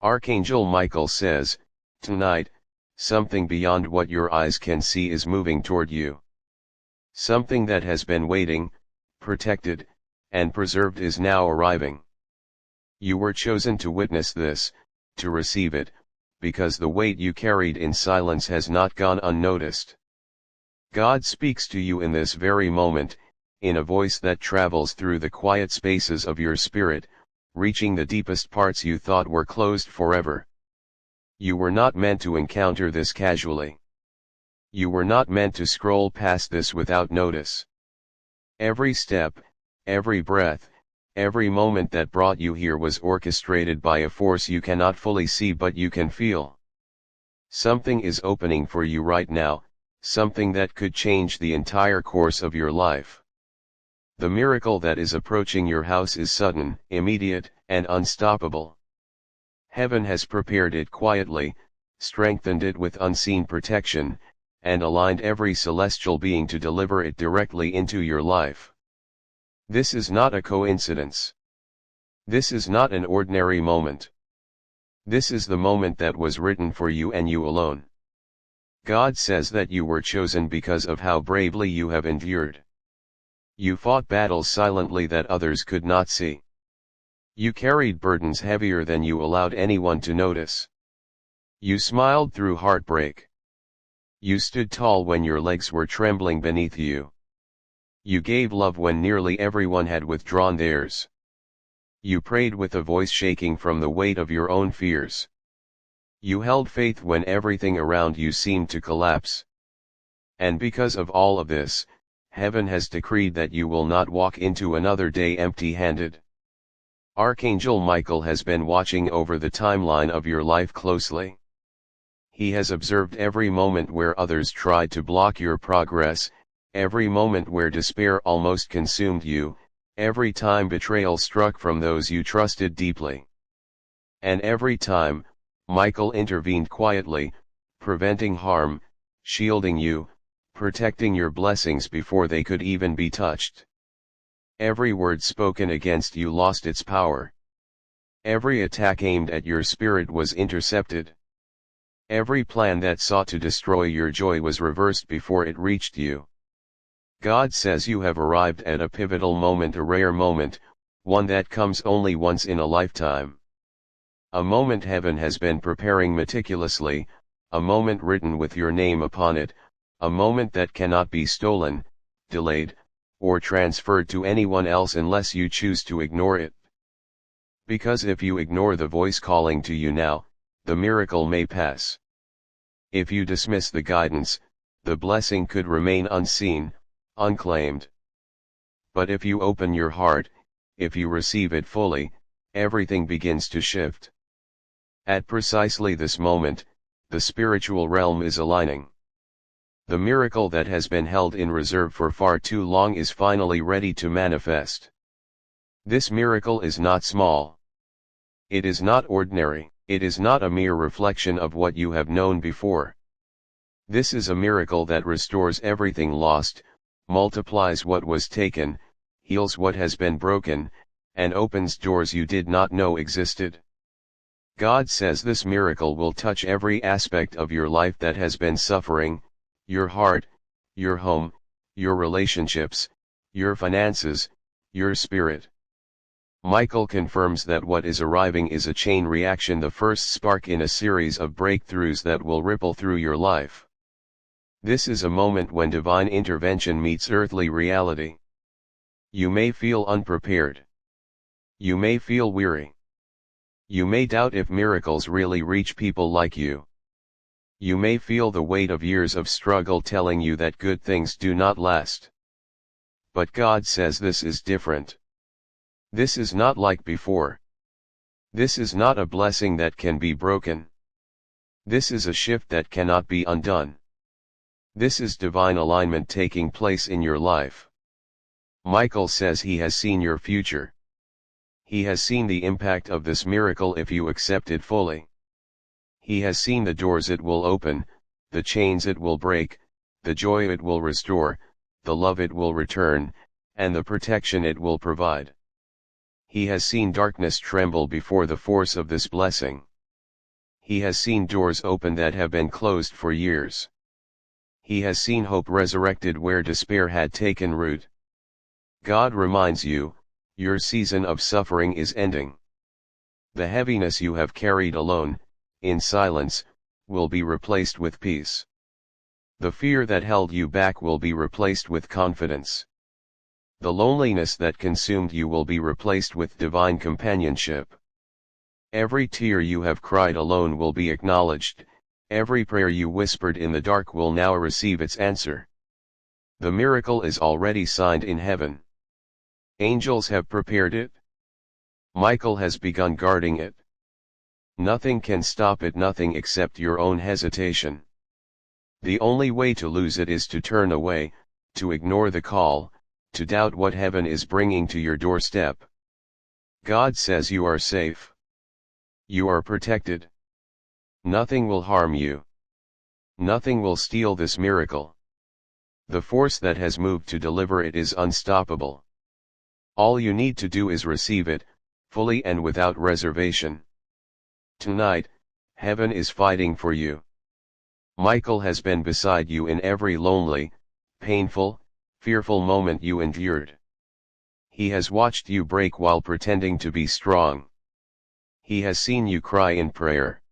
Archangel Michael says, "Tonight, something beyond what your eyes can see is moving toward you. Something that has been waiting, protected, and preserved is now arriving. You were chosen to witness this, to receive it, because the weight you carried in silence has not gone unnoticed. God speaks to you in this very moment, in a voice that travels through the quiet spaces of your spirit, reaching the deepest parts you thought were closed forever. You were not meant to encounter this casually. You were not meant to scroll past this without notice. Every step, every breath, every moment that brought you here was orchestrated by a force you cannot fully see but you can feel. Something is opening for you right now, something that could change the entire course of your life. The miracle that is approaching your house is sudden, immediate, and unstoppable. Heaven has prepared it quietly, strengthened it with unseen protection, and aligned every celestial being to deliver it directly into your life. This is not a coincidence. This is not an ordinary moment. This is the moment that was written for you and you alone. God says that you were chosen because of how bravely you have endured. You fought battles silently that others could not see. You carried burdens heavier than you allowed anyone to notice. You smiled through heartbreak. You stood tall when your legs were trembling beneath you. You gave love when nearly everyone had withdrawn theirs. You prayed with a voice shaking from the weight of your own fears. You held faith when everything around you seemed to collapse. And because of all of this, Heaven has decreed that you will not walk into another day empty-handed. Archangel Michael has been watching over the timeline of your life closely. He has observed every moment where others tried to block your progress, every moment where despair almost consumed you, every time betrayal struck from those you trusted deeply. And every time, Michael intervened quietly, preventing harm, shielding you, protecting your blessings before they could even be touched. Every word spoken against you lost its power. Every attack aimed at your spirit was intercepted. Every plan that sought to destroy your joy was reversed before it reached you. God says you have arrived at a pivotal moment, a rare moment, one that comes only once in a lifetime. A moment heaven has been preparing meticulously, a moment written with your name upon it, a moment that cannot be stolen, delayed, or transferred to anyone else unless you choose to ignore it. Because if you ignore the voice calling to you now, the miracle may pass. If you dismiss the guidance, the blessing could remain unseen, unclaimed. But if you open your heart, if you receive it fully, everything begins to shift. At precisely this moment, the spiritual realm is aligning. The miracle that has been held in reserve for far too long is finally ready to manifest. This miracle is not small. It is not ordinary. It is not a mere reflection of what you have known before. This is a miracle that restores everything lost, multiplies what was taken, heals what has been broken, and opens doors you did not know existed. God says this miracle will touch every aspect of your life that has been suffering, your heart, your home, your relationships, your finances, your spirit. Michael confirms that what is arriving is a chain reaction, the first spark in a series of breakthroughs that will ripple through your life. This is a moment when divine intervention meets earthly reality. You may feel unprepared. You may feel weary. You may doubt if miracles really reach people like you. You may feel the weight of years of struggle telling you that good things do not last. But God says this is different. This is not like before. This is not a blessing that can be broken. This is a shift that cannot be undone. This is divine alignment taking place in your life. Michael says he has seen your future. He has seen the impact of this miracle if you accept it fully. He has seen the doors it will open, the chains it will break, the joy it will restore, the love it will return, and the protection it will provide. He has seen darkness tremble before the force of this blessing. He has seen doors open that have been closed for years. He has seen hope resurrected where despair had taken root. God reminds you, your season of suffering is ending. The heaviness you have carried alone, in silence, will be replaced with peace. The fear that held you back will be replaced with confidence. The loneliness that consumed you will be replaced with divine companionship. Every tear you have cried alone will be acknowledged, every prayer you whispered in the dark will now receive its answer. The miracle is already signed in heaven. Angels have prepared it. Michael has begun guarding it. Nothing can stop it, nothing except your own hesitation. The only way to lose it is to turn away, to ignore the call, to doubt what heaven is bringing to your doorstep. God says you are safe. You are protected. Nothing will harm you. Nothing will steal this miracle. The force that has moved to deliver it is unstoppable. All you need to do is receive it, fully and without reservation. Tonight, heaven is fighting for you. Michael has been beside you in every lonely, painful, fearful moment you endured. He has watched you break while pretending to be strong. He has seen you cry in prayer.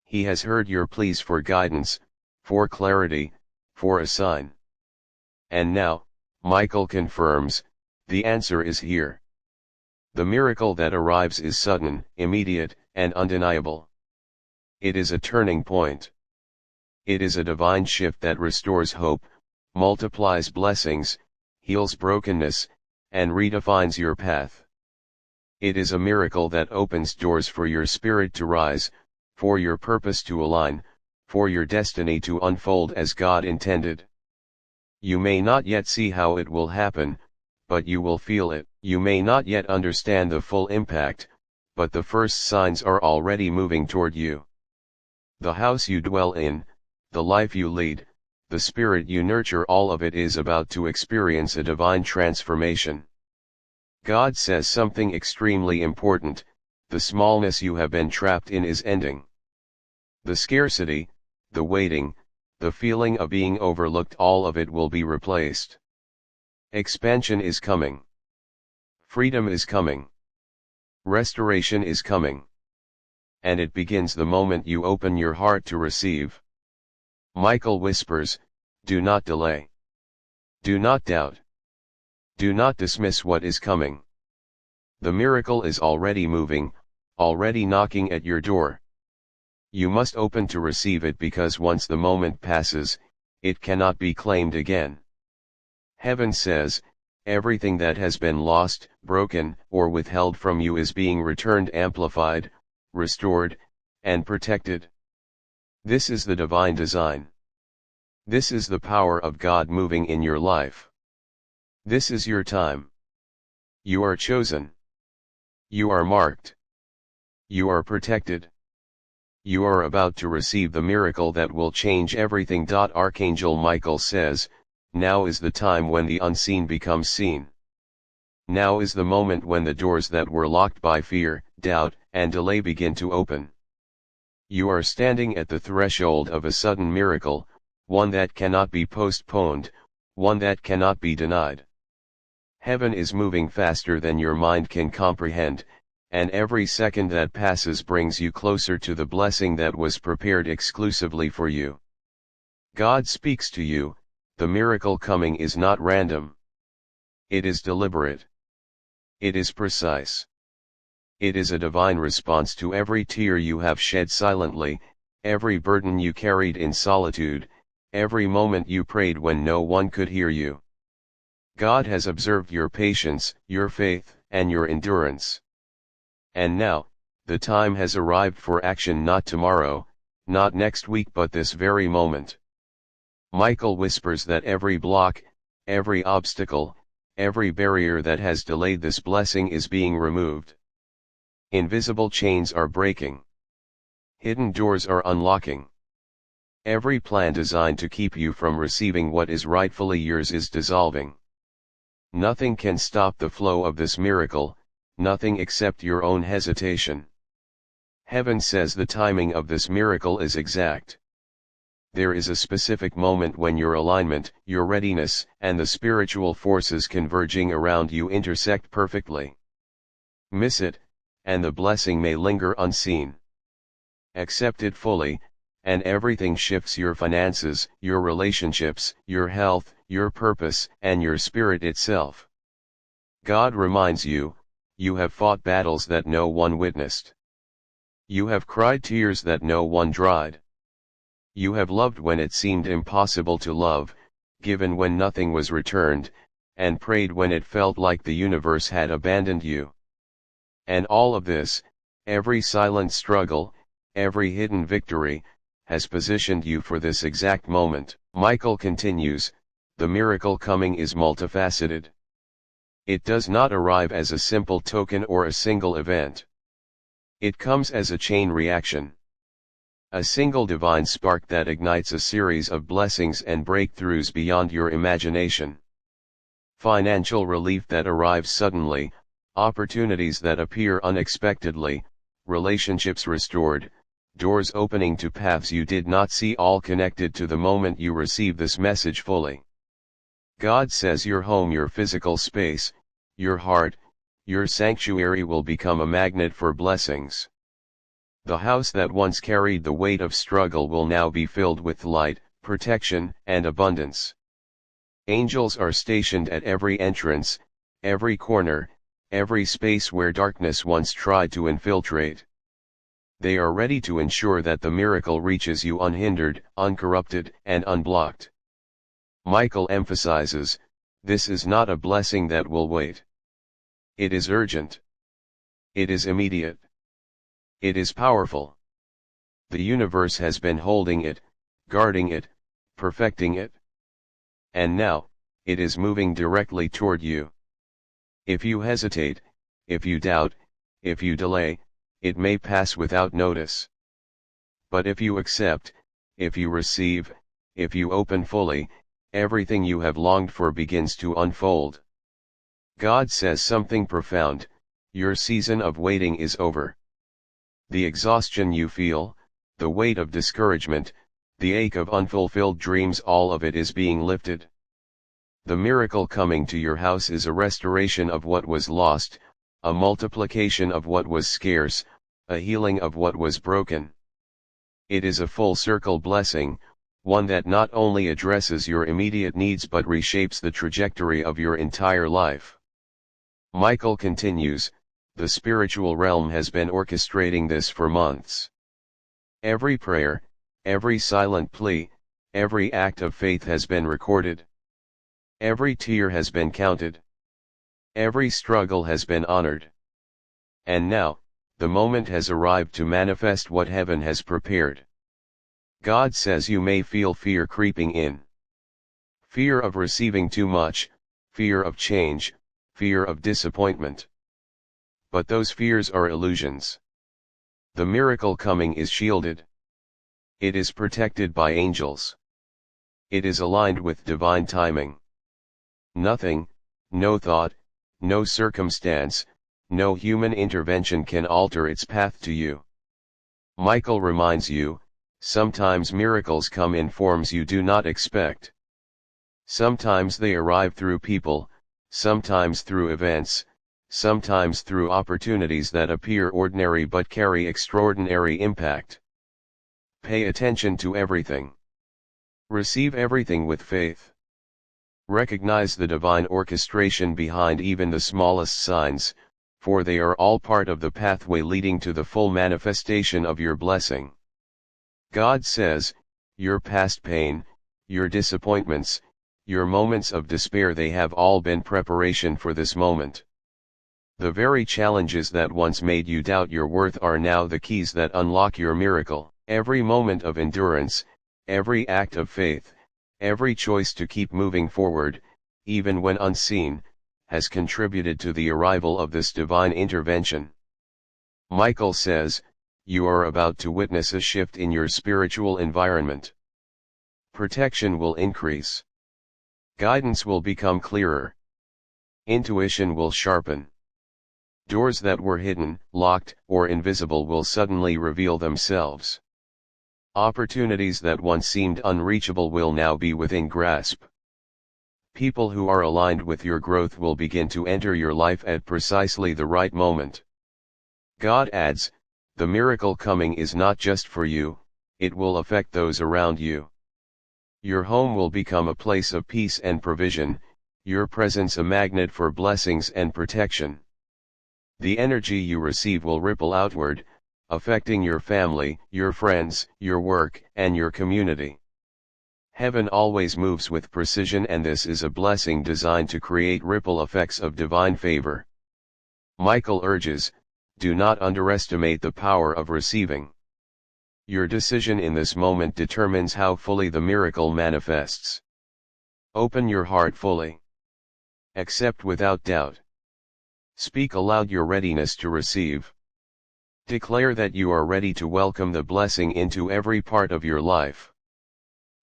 He has heard your pleas for guidance, for clarity, for a sign. And now, Michael confirms, the answer is here. The miracle that arrives is sudden, immediate, and undeniable. It is a turning point. It is a divine shift that restores hope, multiplies blessings, heals brokenness, and redefines your path. It is a miracle that opens doors for your spirit to rise, for your purpose to align, for your destiny to unfold as God intended. You may not yet see how it will happen, but you will feel it. You may not yet understand the full impact, but the first signs are already moving toward you. The house you dwell in, the life you lead, the spirit you nurture, all of it is about to experience a divine transformation. God says something extremely important: the smallness you have been trapped in is ending. The scarcity, the waiting, the feeling of being overlooked, all of it will be replaced. Expansion is coming. Freedom is coming. Restoration is coming. And it begins the moment you open your heart to receive. Michael whispers, do not delay. Do not doubt. Do not dismiss what is coming. The miracle is already moving, already knocking at your door. You must open to receive it, because once the moment passes, it cannot be claimed again. Heaven says, everything that has been lost, broken, or withheld from you is being returned, amplified, restored, and protected. This is the divine design. This is the power of God moving in your life. This is your time. You are chosen. You are marked. You are protected. You are about to receive the miracle that will change everything. Archangel Michael says, now is the time when the unseen becomes seen. Now is the moment when the doors that were locked by fear, doubt, and delay begin to open. You are standing at the threshold of a sudden miracle, one that cannot be postponed, one that cannot be denied. Heaven is moving faster than your mind can comprehend, and every second that passes brings you closer to the blessing that was prepared exclusively for you. God speaks to you. The miracle coming is not random. It is deliberate. It is precise. It is a divine response to every tear you have shed silently, every burden you carried in solitude, every moment you prayed when no one could hear you. God has observed your patience, your faith, and your endurance. And now, the time has arrived for action, not tomorrow, not next week, but this very moment. Michael whispers that every block, every obstacle, every barrier that has delayed this blessing is being removed. Invisible chains are breaking. Hidden doors are unlocking. Every plan designed to keep you from receiving what is rightfully yours is dissolving. Nothing can stop the flow of this miracle, nothing except your own hesitation. Heaven says the timing of this miracle is exact. There is a specific moment when your alignment, your readiness, and the spiritual forces converging around you intersect perfectly. Miss it, and the blessing may linger unseen. Accept it fully, and everything shifts: your finances, your relationships, your health, your purpose, and your spirit itself. God reminds you, you have fought battles that no one witnessed. You have cried tears that no one dried. You have loved when it seemed impossible to love, given when nothing was returned, and prayed when it felt like the universe had abandoned you. And all of this, every silent struggle, every hidden victory, has positioned you for this exact moment. Michael continues, the miracle coming is multifaceted. It does not arrive as a simple token or a single event. It comes as a chain reaction. A single divine spark that ignites a series of blessings and breakthroughs beyond your imagination. Financial relief that arrives suddenly, opportunities that appear unexpectedly, relationships restored, doors opening to paths you did not see, all connected to the moment you receive this message fully. God says your home, your physical space, your heart, your sanctuary will become a magnet for blessings. The house that once carried the weight of struggle will now be filled with light, protection, and abundance. Angels are stationed at every entrance, every corner, every space where darkness once tried to infiltrate. They are ready to ensure that the miracle reaches you unhindered, uncorrupted, and unblocked. Michael emphasizes, this is not a blessing that will wait. It is urgent. It is immediate. It is powerful. The universe has been holding it, guarding it, perfecting it. And now, it is moving directly toward you. If you hesitate, if you doubt, if you delay, it may pass without notice. But if you accept, if you receive, if you open fully, everything you have longed for begins to unfold. God says something profound, your season of waiting is over. The exhaustion you feel, the weight of discouragement, the ache of unfulfilled dreams, all of it is being lifted. The miracle coming to your house is a restoration of what was lost, a multiplication of what was scarce, a healing of what was broken. It is a full circle blessing, one that not only addresses your immediate needs but reshapes the trajectory of your entire life. Michael continues, the spiritual realm has been orchestrating this for months. Every prayer, every silent plea, every act of faith has been recorded. Every tear has been counted. Every struggle has been honored. And now, the moment has arrived to manifest what heaven has prepared. God says you may feel fear creeping in. Fear of receiving too much, fear of change, fear of disappointment. But those fears are illusions. The miracle coming is shielded. It is protected by angels. It is aligned with divine timing. Nothing, no thought, no circumstance, no human intervention can alter its path to you. Michael reminds you, sometimes miracles come in forms you do not expect. Sometimes they arrive through people, sometimes through events, sometimes through opportunities that appear ordinary but carry extraordinary impact. Pay attention to everything. Receive everything with faith. Recognize the divine orchestration behind even the smallest signs, for they are all part of the pathway leading to the full manifestation of your blessing. God says, your past pain, your disappointments, your moments of despair, they have all been preparation for this moment. The very challenges that once made you doubt your worth are now the keys that unlock your miracle. Every moment of endurance, every act of faith, every choice to keep moving forward, even when unseen, has contributed to the arrival of this divine intervention. Michael says, you are about to witness a shift in your spiritual environment. Protection will increase. Guidance will become clearer. Intuition will sharpen. Doors that were hidden, locked, or invisible will suddenly reveal themselves. Opportunities that once seemed unreachable will now be within grasp. People who are aligned with your growth will begin to enter your life at precisely the right moment. God adds, the miracle coming is not just for you, it will affect those around you. Your home will become a place of peace and provision, your presence a magnet for blessings and protection. The energy you receive will ripple outward, affecting your family, your friends, your work, and your community. Heaven always moves with precision, and this is a blessing designed to create ripple effects of divine favor. Michael urges, do not underestimate the power of receiving. Your decision in this moment determines how fully the miracle manifests. Open your heart fully. Accept without doubt. Speak aloud your readiness to receive. Declare that you are ready to welcome the blessing into every part of your life.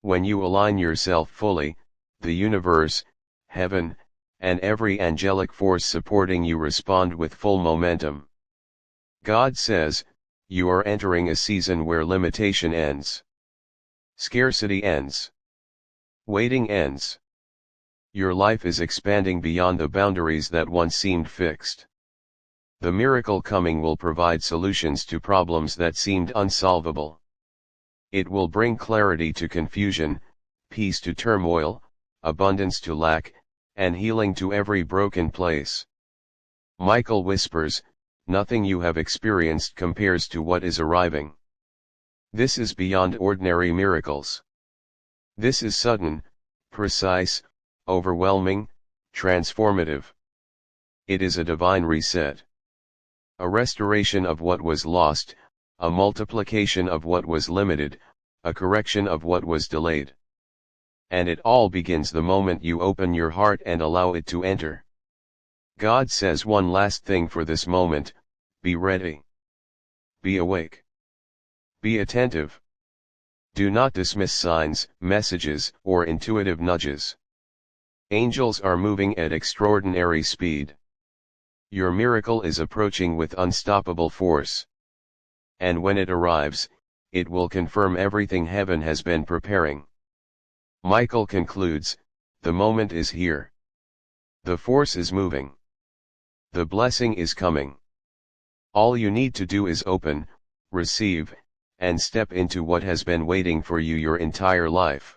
When you align yourself fully, the universe, heaven, and every angelic force supporting you respond with full momentum. God says, you are entering a season where limitation ends. Scarcity ends. Waiting ends. Your life is expanding beyond the boundaries that once seemed fixed. The miracle coming will provide solutions to problems that seemed unsolvable. It will bring clarity to confusion, peace to turmoil, abundance to lack, and healing to every broken place. Michael whispers, nothing you have experienced compares to what is arriving. This is beyond ordinary miracles. This is sudden, precise, overwhelming, transformative. It is a divine reset. A restoration of what was lost, a multiplication of what was limited, a correction of what was delayed. And it all begins the moment you open your heart and allow it to enter. God says one last thing for this moment, be ready. Be awake. Be attentive. Do not dismiss signs, messages, or intuitive nudges. Angels are moving at extraordinary speed. Your miracle is approaching with unstoppable force. And when it arrives, it will confirm everything heaven has been preparing. Michael concludes, the moment is here. The force is moving. The blessing is coming. All you need to do is open, receive, and step into what has been waiting for you your entire life.